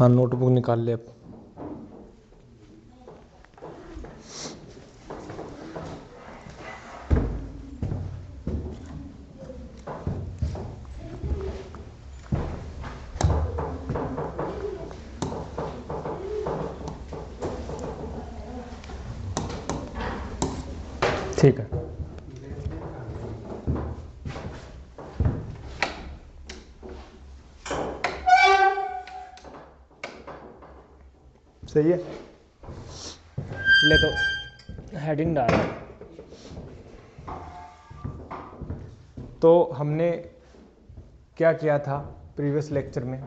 हाँ नोटबुक निकाल ले अब। ठीक है, सही है। ले तो हेडिंग डाल। तो हमने क्या किया था प्रीवियस लेक्चर में?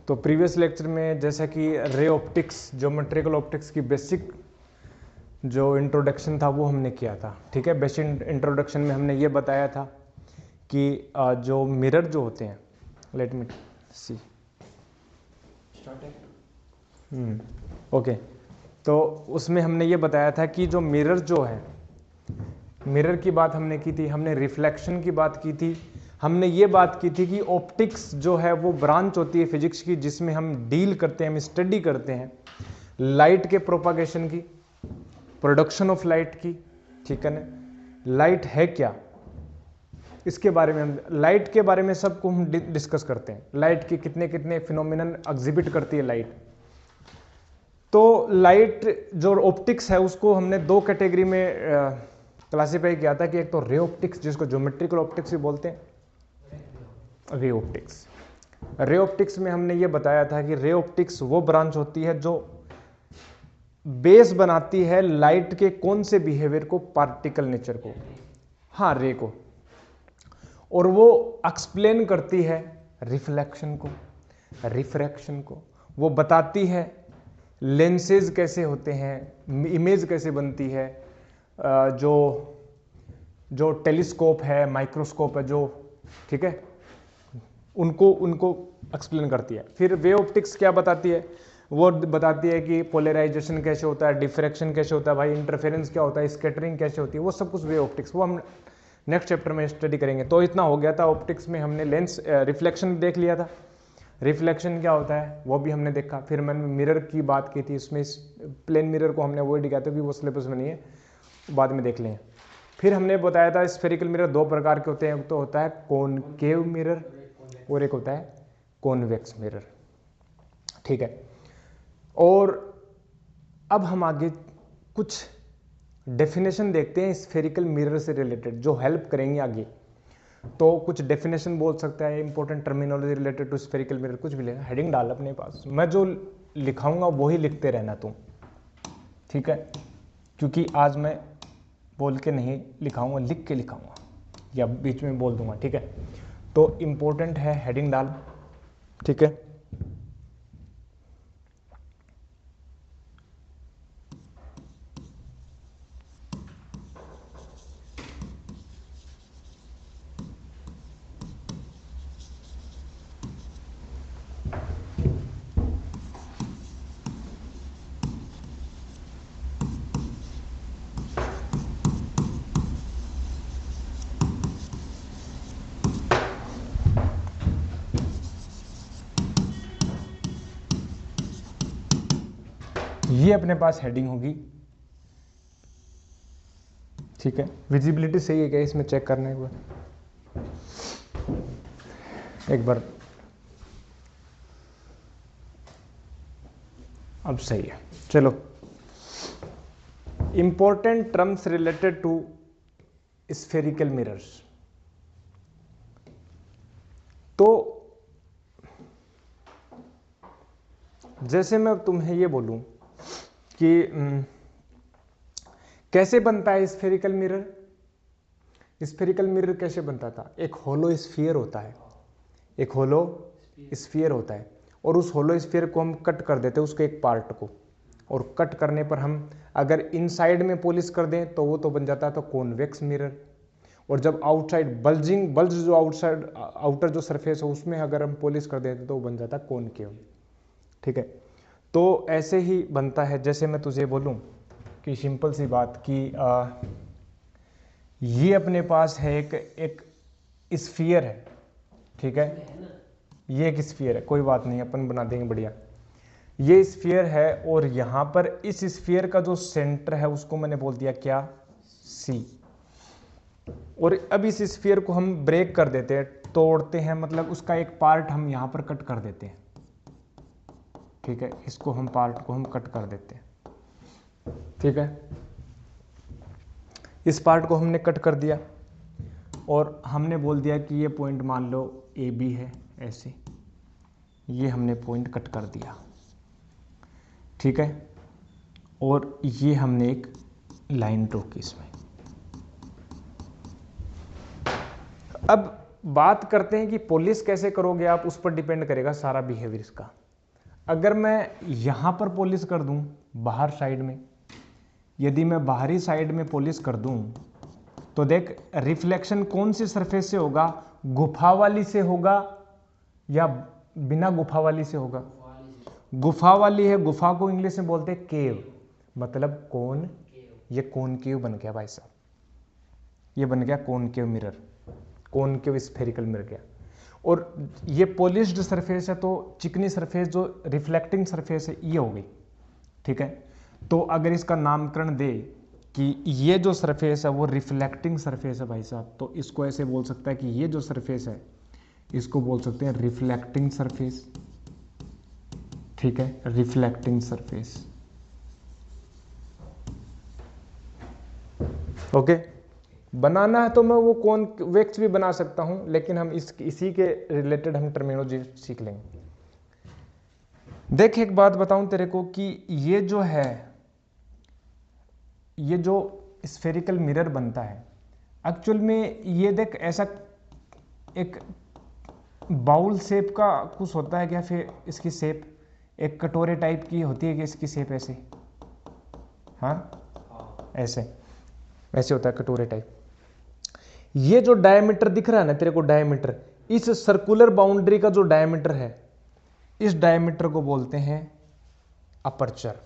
तो प्रीवियस लेक्चर में जैसा कि रे ऑप्टिक्स, ज्योमेट्रिकल ऑप्टिक्स की बेसिक जो इंट्रोडक्शन था वो हमने किया था। ठीक है, बेसिक इंट्रोडक्शन में हमने ये बताया था कि जो मिरर जो होते हैं, लेट मी सी, ओके, तो उसमें हमने ये बताया था कि जो मिरर जो है, मिरर की बात हमने की थी, हमने रिफ्लेक्शन की बात की थी, हमने ये बात की थी कि ऑप्टिक्स जो है वो ब्रांच होती है फिजिक्स की जिसमें हम डील करते हैं, हम स्टडी करते हैं लाइट के प्रोपागेशन की, प्रोडक्शन ऑफ लाइट की। ठीक है ना, लाइट है क्या, इसके बारे में हम, लाइट के बारे में सबको हम डिस्कस करते हैं, लाइट के कितने कितने फिनोमिनन एग्जिबिट करती है लाइट। तो लाइट जो ऑप्टिक्स है उसको हमने दो कैटेगरी में क्लासीफाई किया था कि एक तो रे ऑप्टिक्स जिसको ज्योमेट्रिकल ऑप्टिक्स भी बोलते हैं, रे ऑप्टिक्स। रे ऑप्टिक्स में हमने ये बताया था कि रे ऑप्टिक्स वो ब्रांच होती है जो बेस बनाती है लाइट के कौन से बिहेवियर को, पार्टिकल नेचर को, हाँ रे को, और वो एक्सप्लेन करती है रिफ्लेक्शन को, रिफ्रैक्शन को, वो बताती है लेंसेज कैसे होते हैं, इमेज कैसे बनती है, जो जो टेलीस्कोप है, माइक्रोस्कोप है जो, ठीक है, उनको उनको एक्सप्लेन करती है। फिर वे ऑप्टिक्स क्या बताती है, वो बताती है कि पोलराइजेशन कैसे होता है, डिफ्रैक्शन कैसे होता है, भाई इंटरफेरेंस क्या होता है, स्कैटरिंग कैसे होती है, वो सब कुछ वे ऑप्टिक्स, वो हम नेक्स्ट चैप्टर में स्टडी करेंगे। तो इतना हो गया था ऑप्टिक्स में, हमने लेंस रिफ्लेक्शन देख लिया था, रिफ्लेक्शन क्या होता है वो भी हमने देखा। फिर मैंने मिरर की बात की थी, उसमें प्लेन मिरर को हमने अवॉइड किया था कि वो सिलेबस में नहीं है, बाद में देख लें। फिर हमने बताया था स्फेरिकल मिरर दो प्रकार के होते हैं, एक तो होता है कॉनकेव मिरर और एक होता है कॉन्वेक्स मिरर। ठीक है, और अब हम आगे कुछ डेफिनेशन देखते हैं स्फेरिकल मिरर से रिलेटेड जो हेल्प करेंगे आगे। तो कुछ डेफिनेशन बोल सकता है, important terminology related to spherical mirror, कुछ भी लेना, हेडिंग डाल अपने पास, मैं जो लिखाऊंगा वही लिखते रहना तुम, ठीक है, क्योंकि आज मैं बोल के नहीं लिखाऊंगा, लिख के लिखाऊंगा या बीच में बोल दूंगा। ठीक है, तो इंपॉर्टेंट है, हेडिंग डाल, ठीक है। ये अपने पास हेडिंग होगी, ठीक है। विजिबिलिटी सही है क्या, इसमें चेक करना एक बार, अब सही है। चलो, important terms related to spherical mirrors. तो जैसे मैं तुम्हें ये बोलूं कि कैसे बनता है स्फेरिकल मिरर, स्फेरिकल मिरर कैसे बनता था, एक होलो स्फीयर होता है, एक होलो स्फीयर होता है, और उस होलो स्फीयर को हम कट कर देते हैं, उसके एक पार्ट को, और कट करने पर हम अगर इनसाइड में पॉलिश कर दें तो वो तो बन जाता है तो कॉन्वेक्स मिरर, और जब आउटसाइड बल्ज जो आउटसाइड आउटर जो सरफेस है उसमें अगर हम पॉलिश कर देते तो वो बन जाता है कॉनकेव। ठीक है, तो ऐसे ही बनता है। जैसे मैं तुझे बोलूं कि सिंपल सी बात कि ये अपने पास है एक स्फीयर है, ठीक है, ये एक स्फीयर है, कोई बात नहीं, अपन बना देंगे बढ़िया। ये स्फीयर है और यहां पर इस स्फीयर का जो सेंटर है उसको मैंने बोल दिया क्या, सी। और अब इस स्फीयर को हम ब्रेक कर देते हैं, तोड़ते हैं, मतलब उसका एक पार्ट हम यहां पर कट कर देते हैं, ठीक है, इसको हम पार्ट को हम कट कर देते हैं, ठीक है, इस पार्ट को हमने कट कर दिया और हमने बोल दिया कि ये पॉइंट मान लो ए बी है, ऐसे ये हमने पॉइंट कट कर दिया, ठीक है, और ये हमने एक लाइन ड्रॉ की इसमें। अब बात करते हैं कि पॉलिश कैसे करोगे आप, उस पर डिपेंड करेगा सारा बिहेवियर इसका। अगर मैं यहां पर पॉलिश कर दूं बाहर साइड में, यदि मैं बाहरी साइड में पॉलिश कर दूं तो देख रिफ्लेक्शन कौन सी सरफेस से होगा, गुफा वाली से होगा या बिना गुफा वाली से होगा, गुफा वाली है, गुफा को इंग्लिश में बोलते हैं केव, मतलब कोन, ये कॉनकेव बन गया भाई साहब, ये बन गया concave mirror, concave spherical mirror गया। और ये पॉलिश्ड सरफेस है तो चिकनी सरफेस जो रिफ्लेक्टिंग सरफेस है ये हो गई, ठीक है। तो अगर इसका नामकरण दे कि ये जो सरफेस है वो रिफ्लेक्टिंग सरफेस है भाई साहब, तो इसको ऐसे बोल सकता है कि ये जो सरफेस है इसको बोल सकते हैं रिफ्लेक्टिंग सरफेस, ठीक है, रिफ्लेक्टिंग सरफेस, ओके। बनाना है तो मैं वो कॉन्वेक्स भी बना सकता हूं, लेकिन हम इसी के रिलेटेड हम टर्मिनोलॉजी सीख लेंगे। देख एक बात बताऊं तेरे को कि ये जो है, ये जो स्फेरिकल मिरर बनता है एक्चुअल में, ये देख ऐसा एक बाउल शेप का कुछ होता है क्या, फिर इसकी शेप एक कटोरे टाइप की होती है कि इसकी शेप ऐसे, हाँ ऐसे, ऐसे होता है कटोरे टाइप। ये जो डायमीटर दिख रहा है ना तेरे को, डायमीटर, इस सर्कुलर बाउंड्री का जो डायमीटर है, इस डायमीटर को बोलते हैं अपर्चर,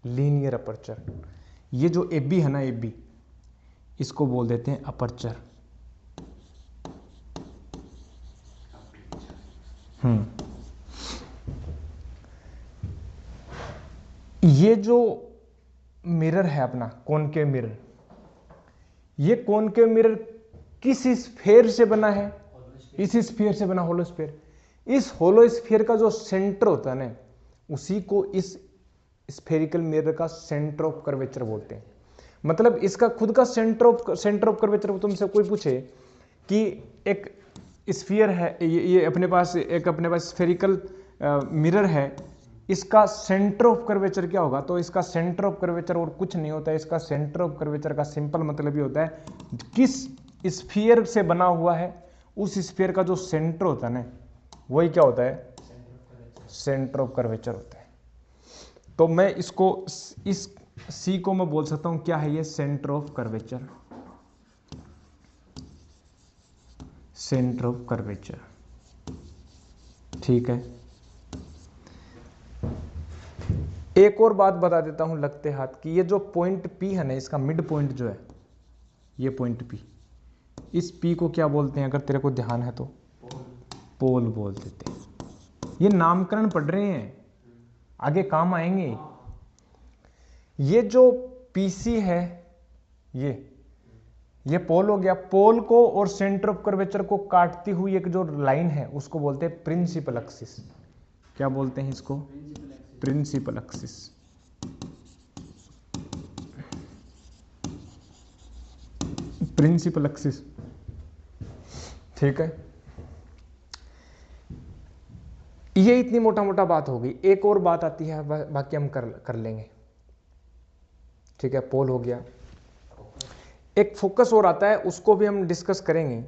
लीनियर अपर्चर। ये जो एबी है ना, एबी, इसको बोल देते हैं अपर्चर। ये जो मिरर है अपना कॉनकेव मिरर, ये कॉनकेव मिरर किस स्फीयर से बना है, इस स्फीयर से बना, होलो स्फीयर। इस होलो स्फीयर का जो सेंटर होता है ना, उसी को इस स्फेरिकल मिरर का सेंटर ऑफ कर्वेचर बोलते हैं। मतलब इसका खुद का सेंटर ऑफ कर्वेचर। तुमसे कोई पूछे कि एक स्फीयर है, ये अपने पास एक अपने पास स्फेरिकल मिरर है, इसका सेंटर ऑफ कर्वेचर क्या होगा, तो इसका सेंटर ऑफ कर्वेचर और कुछ नहीं होता है। इसका सेंटर ऑफ कर्वेचर का सिंपल मतलब ये होता है किस स्फीयर से बना हुआ है, उस स्फीयर का जो सेंटर होता है ना, वही क्या होता है, सेंटर ऑफ कर्वेचर होता है। तो मैं इसको, इस सी को मैं बोल सकता हूं क्या है, ये centre of curvature, centre of curvature, ठीक है। एक और बात बता देता हूं लगते हाथ की, ये जो पॉइंट पी है ना, इसका मिड पॉइंट जो है, ये पॉइंट पी, इस पी को क्या बोलते हैं, अगर तेरे को ध्यान है तो पोल बोल देते हैं। ये नामकरण पढ़ रहे हैं, आगे काम आएंगे। ये जो पीसी है, ये पोल हो गया। पोल को और सेंटर ऑफ कर्वेचर को काटती हुई एक जो लाइन है उसको बोलते हैं प्रिंसिपल एक्सिस। क्या बोलते हैं इसको, प्रिंसिपल एक्सिस। प्रिंसिपल एक्सिस, ठीक है। ये इतनी मोटा मोटा बात हो गई। एक और बात आती है, बाकी हम कर लेंगे, ठीक है। पोल हो गया, एक फोकस और आता है, उसको भी हम डिस्कस करेंगे।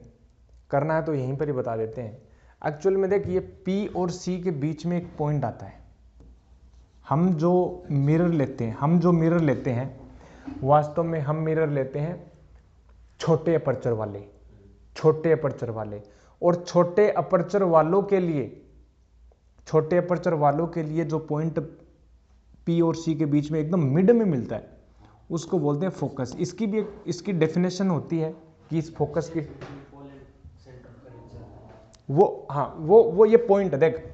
करना है तो यहीं पर ही बता देते हैं। एक्चुअल में देख, ये पी और सी के बीच में एक पॉइंट आता है। हम जो मिरर लेते हैं वास्तव में हम मिरर लेते हैं छोटे अपर्चर वाले, और छोटे अपर्चर वालों के लिए जो पॉइंट पी और सी के बीच में एकदम मिड में मिलता है उसको बोलते हैं फोकस। इसकी डेफिनेशन होती है कि इस फोकस की, वो हाँ वो ये पॉइंट है, देख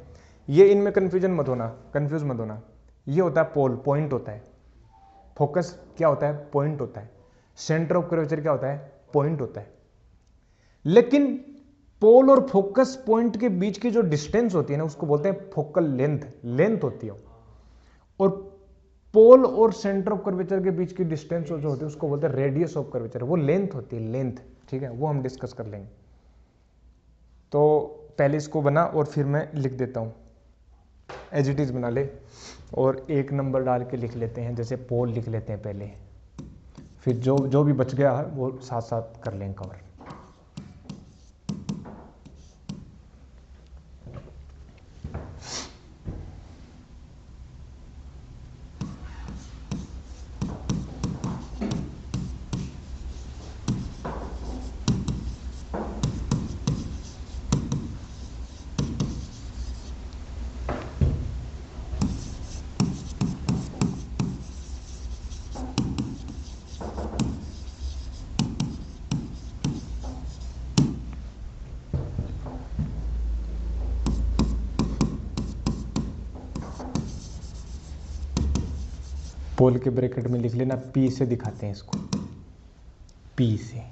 ये इनमें कंफ्यूज मत होना, ये होता है पोल, पॉइंट होता है। फोकस क्या होता है? पॉइंट होता है। सेंटर ऑफ कर्वेचर क्या होता है? पॉइंट होता है। लेकिन पोल और फोकस पॉइंट के बीच की जो डिस्टेंस होती है ना, उसको बोलते हैं फोकल लेंथ होती है। और पोल और सेंटर ऑफ कर्वेचर के बीच की डिस्टेंस जो होती है उसको बोलते हैं रेडियस ऑफ कर्वेचर, वो लेंथ होती है, लेंथ। ठीक है, वो हम डिस्कस कर लेंगे। तो पहले इसको बना और फिर मैं लिख देता हूं, एज इट इज बना ले, और एक नंबर डाल के लिख लेते हैं, जैसे पोल लिख लेते हैं पहले, फिर जो भी बच गया है वो साथ साथ कर लेंगे कवर। पोल के ब्रैकेट में लिख लेना, पी से दिखाते हैं इसको, पी से।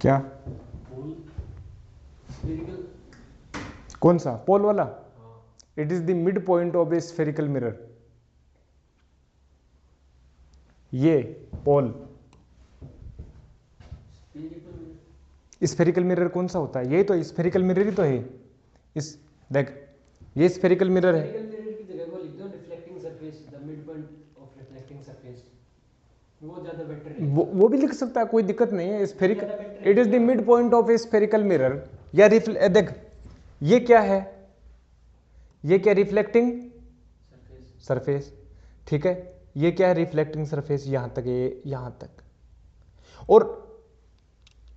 क्या? कौन सा? पोल वाला? It is the mid point of A spherical mirror. ये पोल स्फेरिकल मिरर कौन सा होता है? यही तो स्फेरिकल मिरर ही तो है। इस देख, ये स्फेरिकल मिरर है। की जगह वो लिख दो reflecting surface, the mid point of reflecting surface, वो ज्यादा बेटर है। वो भी लिख सकता है, कोई दिक्कत नहीं है। Spherical, it is the mid point of A spherical mirror या देख, ये क्या है? ये क्या? Reflecting surface. ठीक है, ये क्या है? रिफ्लेक्टिंग सरफेस, यहां तक, ये यहां तक। और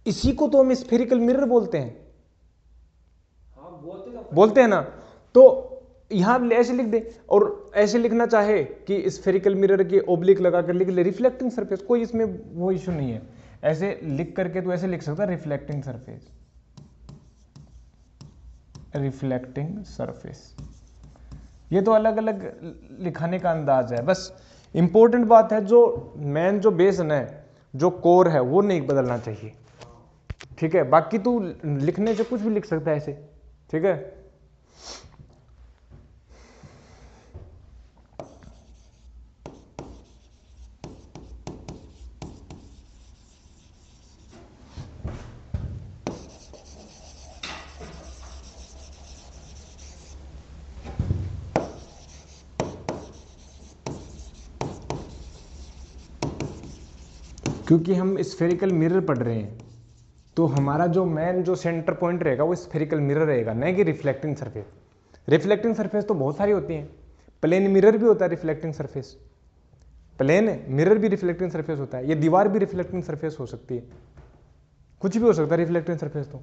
इसी को तो हम स्फेरिकल मिरर बोलते हैं। हाँ, बोलते हैं ना। तो यहां ऐसे लिख दे, और ऐसे लिखना चाहे कि स्फेरिकल मिरर के ओब्लिक लगा कर लिख ले रिफ्लेक्टिंग सरफेस, कोई इसमें वो इशू नहीं है। ऐसे लिख करके तो ऐसे लिख सकता है रिफ्लेक्टिंग सरफेस, रिफ्लेक्टिंग सरफेस। ये तो अलग अलग लिखाने का अंदाज है। बस इंपॉर्टेंट बात है, जो मेन जो बेसन है, जो कोर है, वो नहीं बदलना चाहिए। ठीक है, बाकी तू लिखने से कुछ भी लिख सकता है ऐसे। ठीक है, क्योंकि हम स्फेरिकल मिरर पढ़ रहे हैं, तो हमारा जो मेन जो सेंटर पॉइंट रहेगा वो स्फेरिकल मिरर रहेगा, नहीं कि रिफ्लेक्टिंग सरफेस। रिफ्लेक्टिंग सरफेस तो बहुत सारी होती हैं, प्लेन मिरर भी होता है रिफ्लेक्टिंग सरफेस, प्लेन है मिरर भी रिफ्लेक्टिंग सरफेस होता है, ये दीवार भी रिफ्लेक्टिंग सरफेस हो सकती है, कुछ भी हो सकता है रिफ्लेक्टिंग सरफेस। तो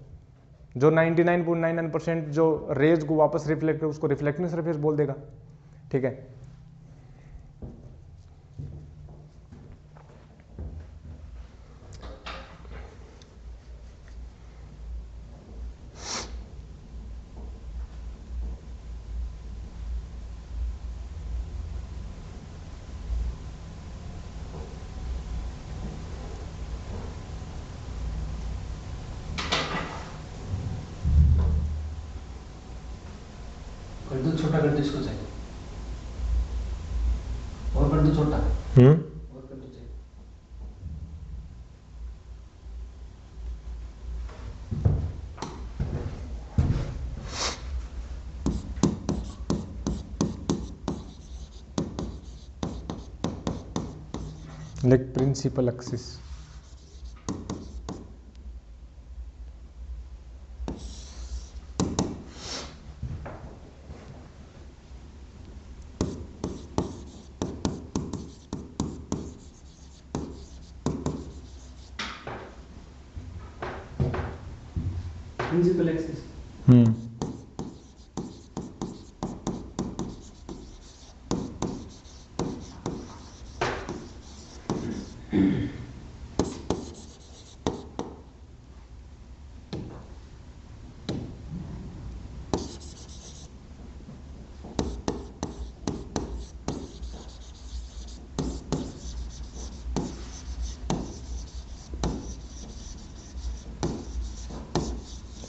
जो 99.99% जो रेज को वापस रिफ्लेक्ट उसको रिफ्लेक्टिंग सरफेस बोल देगा, ठीक है। कर दो छोटा, कर दो इसको चाहिए, और कर दो छोटा, हम्म, और कर दो चाहिए। Like principal axis. Principal axis. Hmm,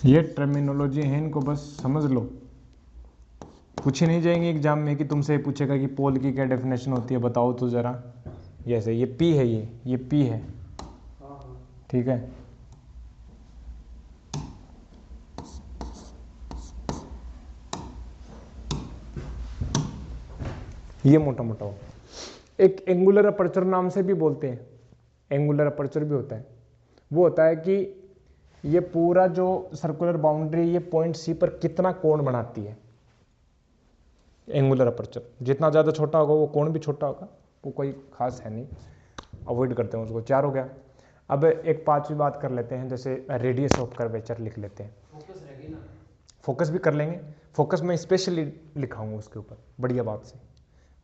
ये टर्मिनोलॉजी है, इनको बस समझ लो। पूछे नहीं जाएंगे एग्जाम में कि तुमसे पूछेगा कि पोल की क्या डेफिनेशन होती है, बताओ तो जरा। जैसे ये पी है, ये पी है, हाँ हाँ। ठीक है। ये मोटा मोटा हो। एक एंगुलर अपर्चर नाम से भी बोलते हैं, एंगुलर अपर्चर भी होता है। वो होता है कि ये पूरा जो सर्कुलर बाउंड्री ये पॉइंट सी पर कितना कोण बनाती है। एंगुलर अपर्चर जितना ज़्यादा छोटा होगा वो कोण भी छोटा होगा, वो कोई खास है नहीं, अवॉइड करते हैं उसको। 4 हो गया। अब एक 5वीं बात कर लेते हैं, जैसे रेडियस ऑफ कर्वेचर लिख लेते हैं। फोकस रह गई ना। फोकस भी कर लेंगे, फोकस में स्पेशली लिखाऊंगा उसके ऊपर बढ़िया बात से।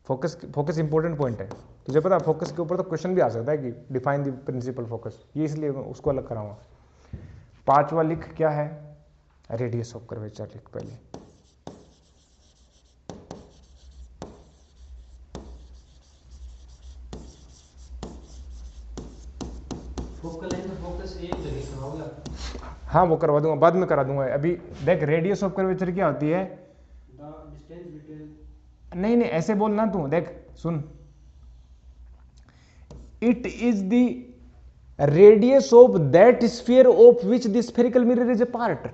फोकस इंपॉर्टेंट पॉइंट है, तुझे पता है फोकस के ऊपर तो क्वेश्चन भी आ सकता है कि डिफाइन द प्रिंसिपल फोकस, ये इसलिए मैं उसको अलग कराऊंगा। 5वां लिख क्या है, रेडियस ऑफ कर्वेचर लिख पहले। फोकल है तो फोकस एक जगह कहाँ होगा? हाँ वो करवा दूंगा, बाद में करा दूंगा। अभी देख रेडियस ऑफ कर्वेचर क्या होती है। The distance between. नहीं नहीं ऐसे बोल ना तू, देख सुन, it is the radius of that sphere of which the spherical mirror is a part.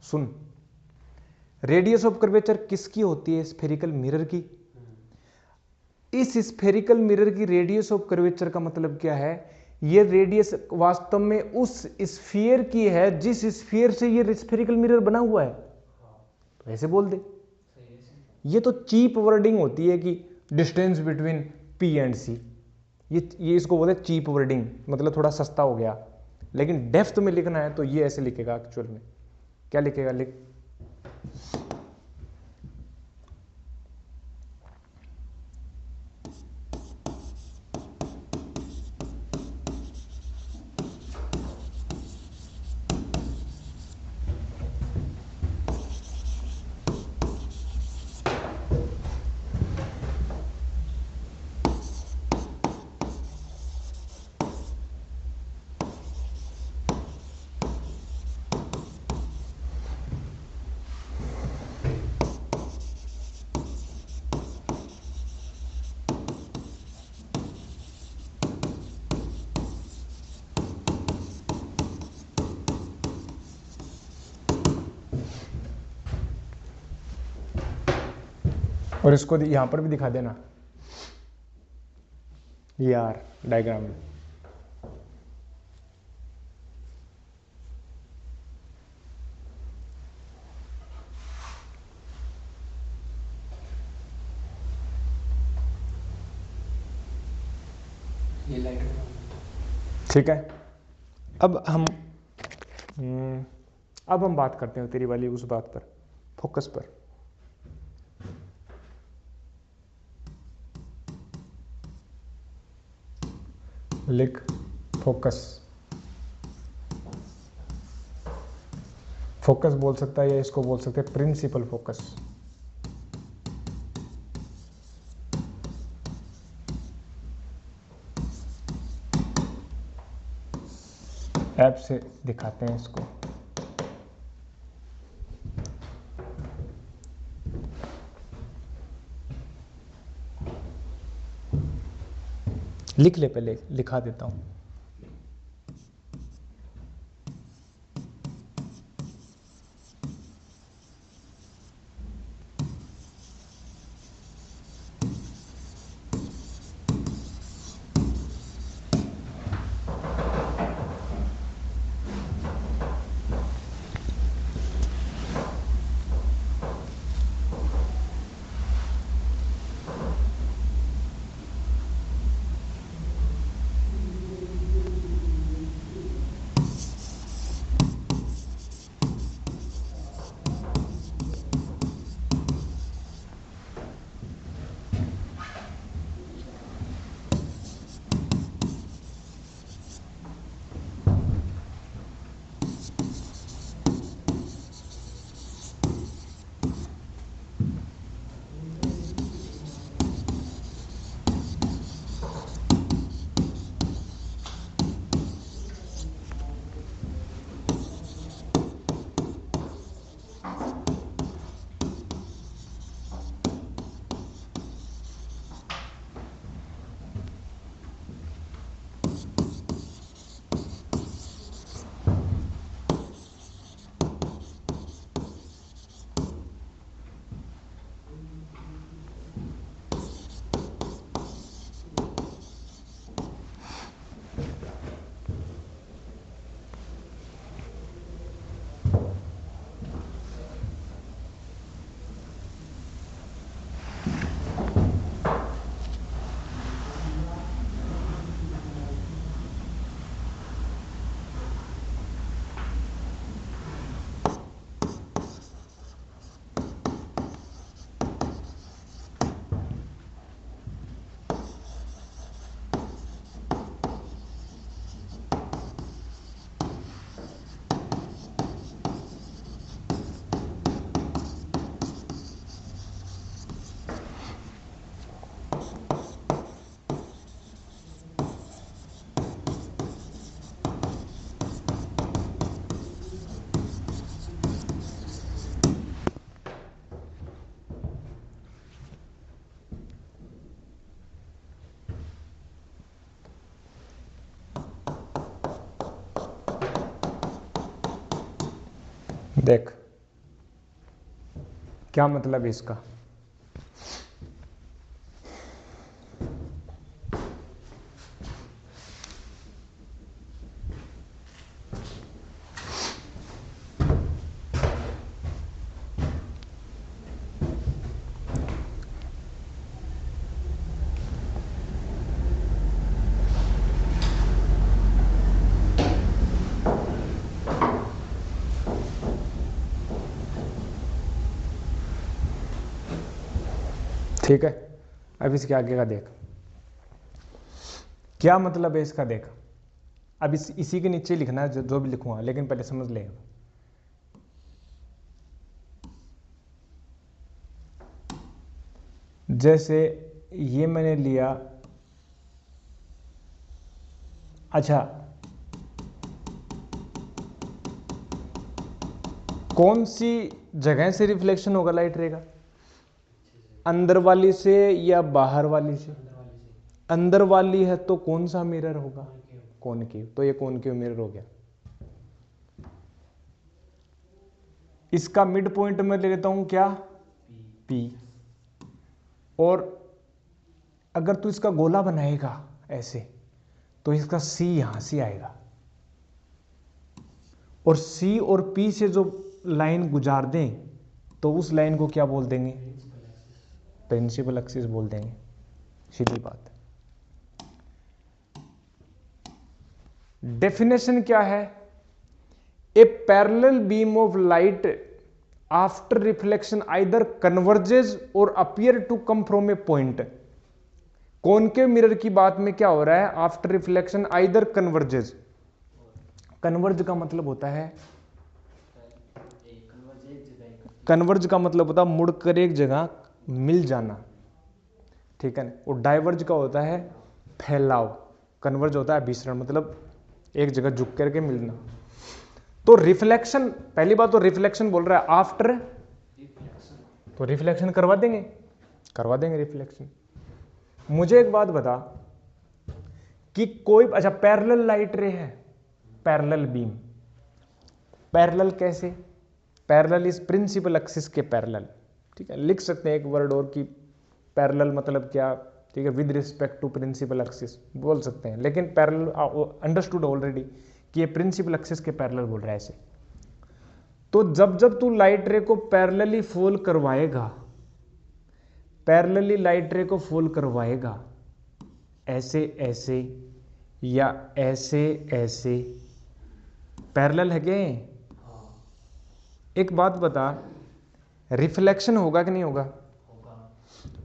सुन, रेडियस ऑफ कर्वेचर किसकी होती है, स्फेरिकल मिरर की। इस स्फेरिकल मिरर की रेडियस ऑफ कर्वेचर का मतलब क्या है, ये रेडियस वास्तव में उस स्फीयर की है जिस स्फीयर से ये स्फेरिकल मिरर बना हुआ है। तो ऐसे बोल दे, ये तो चीप वर्डिंग होती है कि डिस्टेंस बिटवीन पी एंड सी, ये इसको बोलते हैं चीप वर्डिंग, मतलब थोड़ा सस्ता हो गया। लेकिन डेप्थ में लिखना है तो ये ऐसे लिखेगा एक्चुअल में। क्या लिखेगा, लिख, और इसको यहां पर भी दिखा देना यार डायग्राम में। लाइट। ठीक है, अब हम बात करते हैं तेरी वाली उस बात पर, फोकस पर। लिख फोकस। फोकस बोल सकता है या इसको बोल सकते हैं प्रिंसिपल फोकस। ऐप से दिखाते हैं इसको। लिख ले, पहले लिखा देता हूं। देख क्या मतलब है इसका। ठीक है, अब इसके आगे का देख क्या मतलब है इसका। देख अब इसी के नीचे लिखना है जो भी लिखूंगा, लेकिन पहले समझ ले। जैसे ये मैंने लिया, अच्छा कौन सी जगह से रिफ्लेक्शन होगा लाइट रे का, अंदर वाली से या बाहर वाली से। अंदर वाली है तो कौन सा मिरर होगा, कॉनकेव। तो ये कॉनकेव मिरर हो गया। इसका मिड पॉइंट में ले लेता हूं क्या, P। और अगर तू इसका गोला बनाएगा ऐसे तो इसका C यहां से आएगा, और C और P से जो लाइन गुजार दें तो उस लाइन को क्या बोल देंगे, प्रिंसिपल एक्सिस बोल देंगे। सीधी बात है। डेफिनेशन क्या है? A parallel beam of light after reflection either converges or appear to come from a point. Concave mirror की बात में क्या हो रहा है? After reflection either converges. Converge का मतलब होता है, कन्वर्ज का मतलब होता है मुड़कर एक जगह मिल जाना, ठीक है ना। और डाइवर्ज का होता है फैलाव। कन्वर्ज होता है विसरण, मतलब एक जगह झुक करके मिलना। तो रिफ्लेक्शन, पहली बात तो रिफ्लेक्शन बोल रहा है आफ्टर, तो रिफ्लेक्शन करवा देंगे रिफ्लेक्शन। मुझे एक बात बता कि कोई, अच्छा पैरेलल लाइट रे है, पैरेलल बीम, पैरेलल कैसे? पैरेलल इज प्रिंसिपल एक्सिस के पैरेलल, ठीक है। लिख सकते हैं एक वर्ड और कि पैरेलल मतलब क्या, ठीक है, with respect to principal axis बोल सकते हैं, लेकिन पैरेलल अंडरस्टूड ऑलरेडी कि ये प्रिंसिपल एक्सिस के पैरेलल बोल रहा है ऐसे। तो जब जब तू लाइट रे को पैरेलली फॉल करवाएगा, पैरेलली लाइट रे को फॉल करवाएगा, ऐसे ऐसे या ऐसे ऐसे, पैरेलल है क्या? एक बात बता, रिफ्लेक्शन होगा कि नहीं होगा?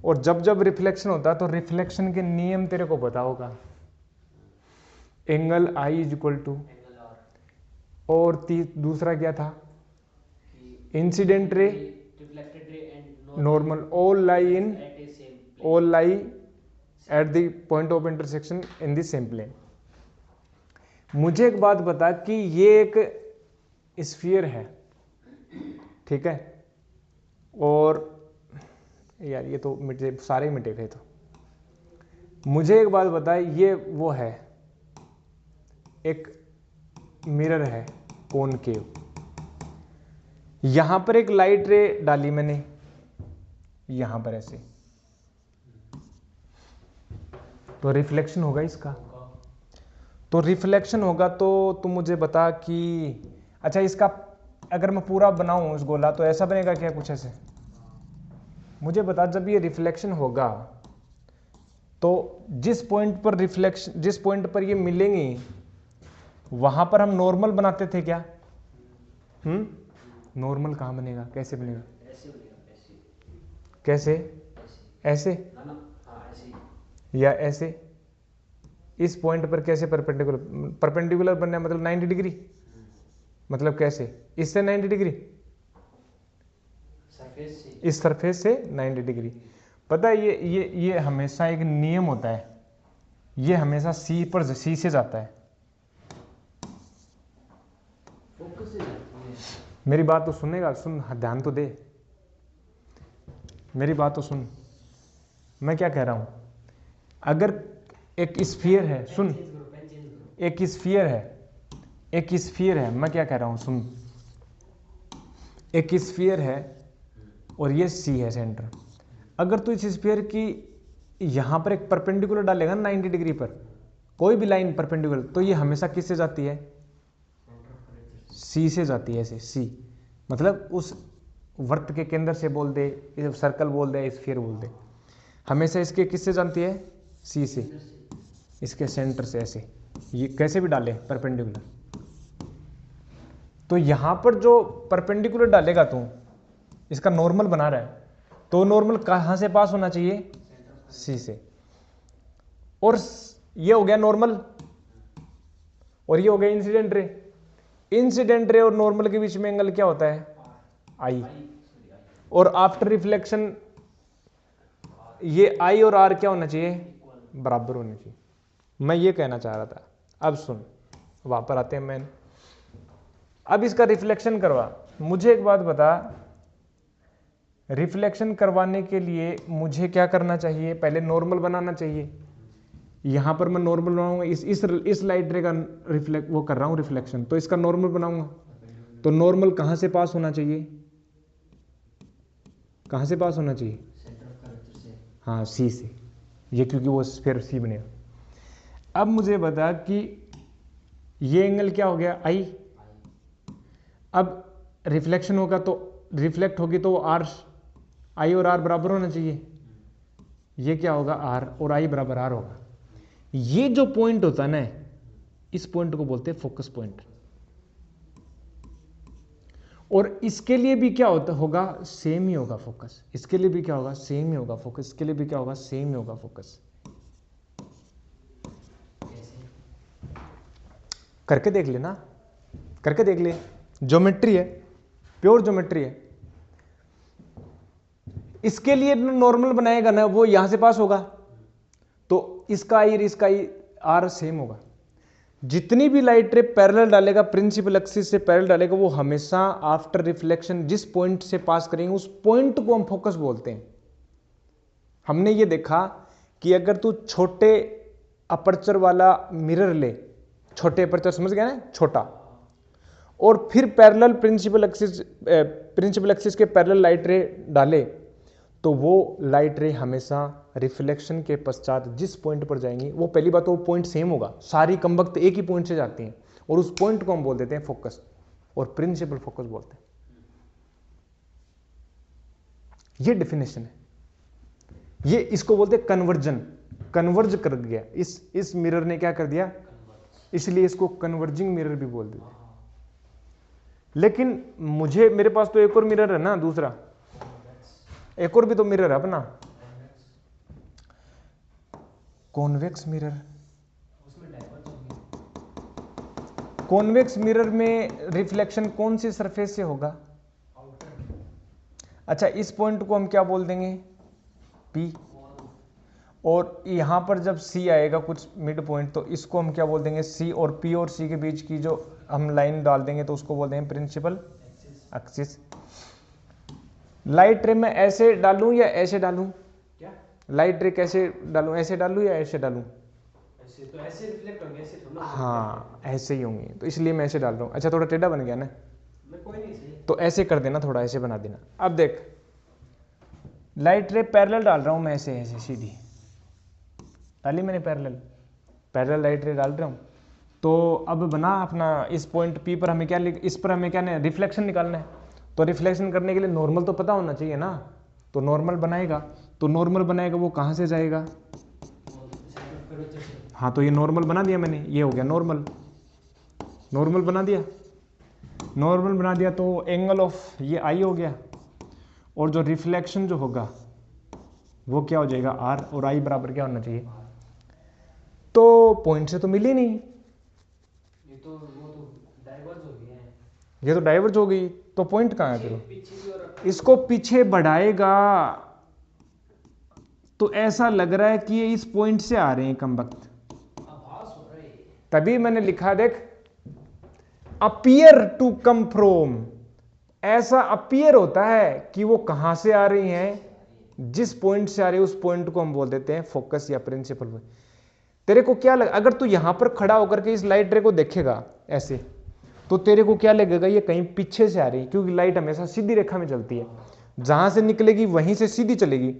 और जब जब रिफ्लेक्शन होता है तो रिफ्लेक्शन के नियम तेरे को पता होगा, angle I is equal to, और दूसरा क्या था? Incident ray, normal, all lie at the point of intersection in the same plane. मुझे एक बात बता कि ये एक स्फीयर है, ठीक है, और यार ये तो मिटे, सारे मिटे गए। तो मुझे एक बात बता, ये वो है, एक मिरर है कॉनकेव, यहां पर एक लाइट रे डाली मैंने, यहां पर ऐसे, तो रिफ्लेक्शन होगा इसका। तो रिफ्लेक्शन होगा तो तुम मुझे बता कि, अच्छा इसका अगर मैं पूरा बनाऊं इस गोला तो ऐसा बनेगा क्या? कुछ ऐसे मुझे बता, जब ये रिफ्लेक्शन होगा तो जिस पॉइंट पर रिफ्लेक्शन, जिस पॉइंट पर ये मिलेंगी वहां पर हम नॉर्मल बनाते थे क्या? नॉर्मल कहां बनेगा? कैसे बनेगा? कैसे? ऐसे या ऐसे? इस पॉइंट पर कैसे परपेंडिकुलर? परपेंडिकुलर बनना मतलब 90 डिग्री, मतलब कैसे? इससे 90 डिग्री, इस सरफेस से 90 डिग्री। पता है ये हमेशा एक नियम होता है, ये हमेशा सी पर, सी से जाता है। मेरी बात तो सुनेगा, सुन, ध्यान तो दे, मेरी बात तो सुन, मैं क्या कह रहा हूं। अगर एक स्फीयर है, सुन, एक स्फीयर है, एक स्फीयर है, मैं क्या कह रहा हूं सुन, एक स्फीयर है और ये सी है सेंटर। अगर तू इस स्फीयर की यहां पर एक परपेंडिकुलर डालेगा 90 डिग्री पर, कोई भी लाइन परपेंडिकुलर, तो ये हमेशा किससे जाती है? सी से जाती है, ऐसे सी, मतलब उस वृत्त के केंद्र से बोल दे, सर्कल बोल दे, स्फीयर बोल दे, हमेशा इसके किससे जानती है? सी से, इसके सेंटर से ऐसे, ये कैसे भी डाले परपेंडिकुलर। तो यहां पर जो परपेंडिकुलर डालेगा तू, इसका नॉर्मल बना रहा है, तो नॉर्मल कहां से पास होना चाहिए? सी से। और ये हो गया नॉर्मल, और ये हो गया इंसिडेंट रे। इंसिडेंट रे और नॉर्मल के बीच में एंगल क्या होता है? आई। और आफ्टर रिफ्लेक्शन ये आई और आर क्या होना चाहिए? बराबर होने चाहिए। मैं ये कहना चाह रहा था। अब सुन, वहां पर आते हैं मैन, अब इसका रिफ्लेक्शन करवा। मुझे एक बात बता, रिफ्लेक्शन करवाने के लिए मुझे क्या करना चाहिए? पहले नॉर्मल बनाना चाहिए। यहां पर मैं नॉर्मल बनाऊंगा, इस लाइट रे का रिफ्लेक्ट वो कर रहा हूं रिफ्लेक्शन, तो इसका नॉर्मल बनाऊंगा। तो नॉर्मल कहां से पास होना चाहिए? कहां से पास होना चाहिए? हाँ, सी से, ये क्योंकि वो फिर सी बनेगा। अब मुझे बता कि ये एंगल क्या हो गया? आई। अब रिफ्लेक्शन होगा तो रिफ्लेक्ट होगी तो आर, आई और आर बराबर होना चाहिए। ये क्या होगा? आर, और आई बराबर आर होगा। ये जो पॉइंट होता है ना, इस पॉइंट को बोलते हैं फोकस पॉइंट। और इसके लिए भी क्या होगा, सेम ही होगा फोकस। इसके लिए भी क्या होगा, सेम ही होगा फोकस। इसके लिए भी क्या होगा, सेम ही होगा फोकस। करके देख लेना, करके देख ले, ज्योमेट्री है, प्योर ज्योमेट्री है। इसके लिए नॉर्मल बनाएगा ना, वो यहां से पास होगा, तो इसका आई इसका आई आर सेम होगा। जितनी भी लाइट रे पैरेलल डालेगा, प्रिंसिपल एक्सिस से पैरेलल डालेगा, वो हमेशा आफ्टर रिफ्लेक्शन जिस पॉइंट से पास करेंगे उस पॉइंट को हम फोकस बोलते हैं। हमने ये देखा कि अगर तू छोटे अपर्चर वाला मिरर ले, छोटे अपर्चर समझ गया ना, छोटा, और फिर पैरेलल प्रिंसिपल एक्सिस के पैरेलल लाइट रे डाले, तो वो लाइट रे हमेशा रिफ्लेक्शन के पश्चात जिस पॉइंट पर जाएंगी, वो पहली बात तो वो पॉइंट सेम होगा, सारी कमबख्त एक ही पॉइंट से जाती हैं, और उस पॉइंट को हम बोल देते हैं फोकस, और प्रिंसिपल फोकस बोलते हैं। ये डेफिनेशन है, ये इसको बोलते हैं कन्वर्जन। कन्वर्ज कर गया, इस मिरर ने क्या कर दिया, इसलिए इसको कन्वर्जिंग मिरर भी बोल देते हैं। लेकिन मेरे पास तो एक और मिरर है ना, दूसरा एक और भी तो मिरर है अपना, कॉन्वेक्स मिरर। कॉन्वेक्स मिरर में रिफ्लेक्शन कौन सी सरफेस से होगा, अच्छा इस पॉइंट को हम क्या बोल देंगे, P, और यहां पर जब C आएगा कुछ मिड पॉइंट, तो इसको हम क्या बोल देंगे, C, और P और C के बीच की जो हम लाइन डाल देंगे तो उसको बोल देंगे प्रिंसिपल एक्सिस। लाइट रे मैं ऐसे डालूं या ऐसे डालूं, क्या लाइट रे कैसे डालूं, ऐसे डालूं या ऐसे डालूं, ऐसे तो ऐसे रिफ्लेक्ट होंगे, ऐसे थोड़ा। हाँ ऐसे ही होंगे, तो इसलिए मैं ऐसे डाल रहा हूं। अच्छा थोड़ा टेढ़ा बन गया ना, मैं कोई नहीं सही, तो ऐसे कर देना, थोड़ा ऐसे बना देना। अब देख, लाइट रे पैरेलल डाल रहा हूं मैं, ऐसे ऐसे सीधी डाली मैंने, पैरेलल लाइट रे डाल रहा हूं। तो अब बना अपना इस पॉइंट P पर हमें क्या, इस पर हमें क्या रिफ्लेक्शन निकालना है, तो रिफ्लेक्शन करने के लिए नॉर्मल तो पता होना चाहिए ना, तो नॉर्मल बनाएगा, तो नॉर्मल बनाएगा वो कहां से जाएगा, हाँ तो ये नॉर्मल बना दिया मैंने, ये हो गया नॉर्मल, नॉर्मल बना दिया, नॉर्मल बना दिया, तो एंगल ऑफ ये I हो गया, और जो रिफ्लेक्शन जो होगा वो क्या हो जाएगा R, और I बराबर क्या होना चाहिए, तो पॉइंट से तो मिली नहीं, ये तो वो तो डाइवर्ज हो गया है, ये तो डाइवर्ज हो गई, तो पॉइंट कहाँ है, चलो पीछे की ओर इसको पीछे बढ़ाएगा, तो ऐसा लग रहा है कि ये इस पॉइंट से आ रहे हैं कमबख्त, आभास हो रहा है। तभी मैंने लिखा देख, अपीयर टू कम फ्रोम, ऐसा अपीयर होता है कि वो कहां से आ रही हैं, जिस पॉइंट से आ रही है उस पॉइंट को हम बोल देते हैं फोकस या प्रिंसिपल। तेरे को क्या लग, अगर तू यहां पर खड़ा होकर के इस लाइट रे को देखेगा ऐसे, तो तेरे को क्या लगेगा, ये कहीं पीछे से आ रही है, क्योंकि लाइट हमेशा सीधी रेखा में चलती है, जहां से निकलेगी वहीं से सीधी चलेगी,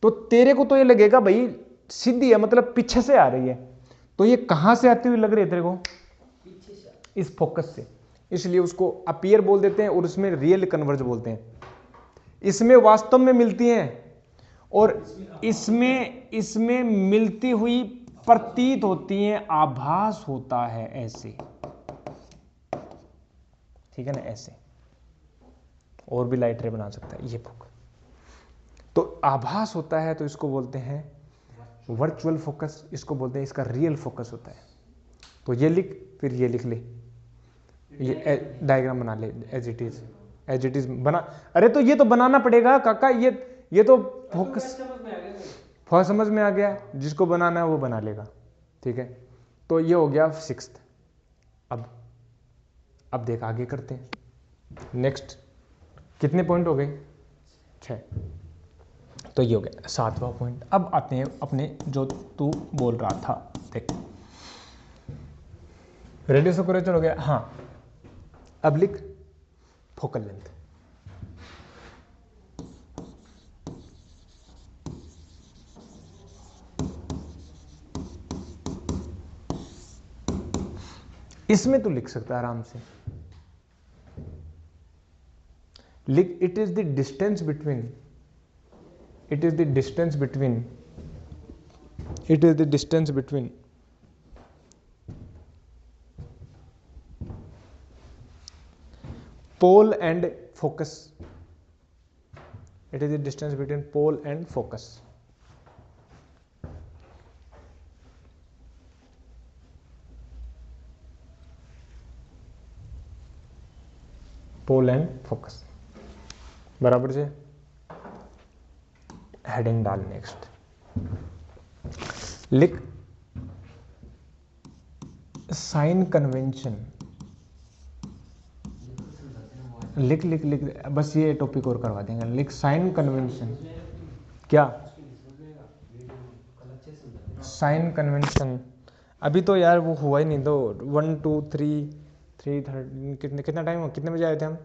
तो तेरे को तो ये लगेगा भाई सीधी है, मतलब पीछे से आ रही है, तो ये कहां से आती हुई लग रही है तेरे को, पीछे से इस फोकस से, इसलिए उसको अपीयर बोल देते हैं, और उसमें रियल कन्वर्ज बोलते हैं। इसमें वास्तव में मिलती हैं, और इसमें मिलती हुई प्रतीत होती हैं, आभास होता है ऐसे, ठीक है ना, ऐसे, और भी लाइट रे बना सकता है ये फोकस, तो आभास होता है, तो इसको बोलते हैं वर्चुअल फोकस, इसको बोलते हैं इसका रियल फोकस होता है। तो ये लिख, फिर ये लिख ले, ये डायग्राम बना ले, एज इट इज बना, अरे तो ये तो बनाना पड़ेगा काका, ये तो फोकस समझ में आ गया, जिसको बनाना है वो बना लेगा, ठीक है। तो ये हो गया 6th। अब देख आगे करते हैं, नेक्स्ट कितने पॉइंट हो गए, 6, तो ये हो गया 7वां पॉइंट। अब आते हैं अपने जो तू बोल रहा था, देख रेडियस ऑफ कर्वेचर हो गया, हाँ अब लिख फोकल लेंथ। इसमें तो लिख सकता है आराम से, लिख it is the distance between pole and focus. It is the distance between pole and focus. Pole and focus बराबर से हेडिंग डाल। नेक्स्ट लिख साइन कन्वेंशन। लिख लिख लिख बस ये टॉपिक और करवा देंगे। लिख साइन कन्वेंशन। क्या साइन कन्वेंशन? अभी तो यार वो हुआ ही नहीं। तो 1 2 3 3 कितना टाइम हो? कितने बजे आए थे हम?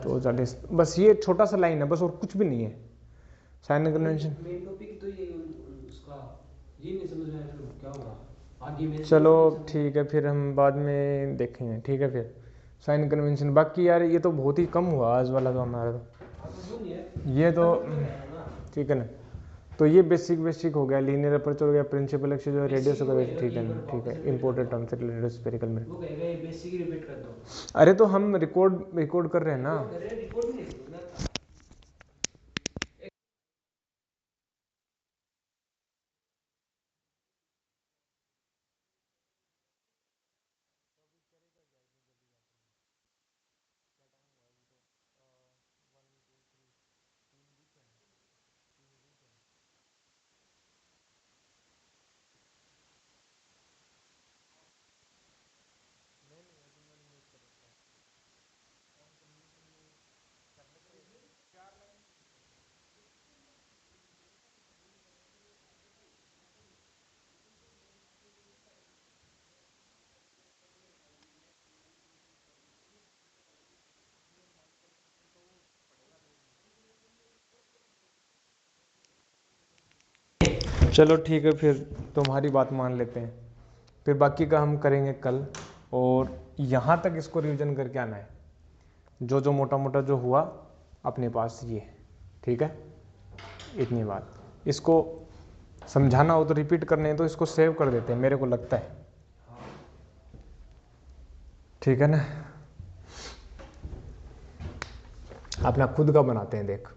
2:40। बस ये छोटा सा लाइन है बस, और कुछ भी नहीं है। साइन कन्वेंशन मेन टॉपिक तो ये उसका ये नहीं समझ में आया फिर क्या होगा आगे में। चलो ठीक है, फिर हम बाद में देखेंगे। ठीक है फिर साइन कन्वेंशन। बाकी यार ये तो बहुत ही कम हुआ आज वाला तो हमारा। तो ये तो ठीक है ना। तो ये बेसिक हो गया। लीनियर अपर्चर हो गया, प्रिंसिपल एक्सिस जो रेडियस हो गया। ठीक है ना, ठीक है। इंपोर्टेड टर्म से रिलेटेड स्फेरिकल में वो कहेगा ये बेसिक रिपीट कर दो। अरे तो हम रिकॉर्ड कर रहे हैं ना। रिकॉर्ड नहीं करना था। चलो ठीक है, फिर तुम्हारी बात मान लेते हैं। फिर बाकी का हम करेंगे कल। और यहाँ तक इसको रिवीजन करके आना है। जो जो मोटा मोटा जो हुआ अपने पास ये। ठीक है, इतनी बात। इसको समझाना हो तो रिपीट करने हैं तो इसको सेव कर देते हैं, मेरे को लगता है। ठीक है ना। अपना खुद का बनाते हैं। देख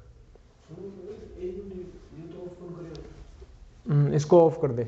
इसको ऑफ कर दे।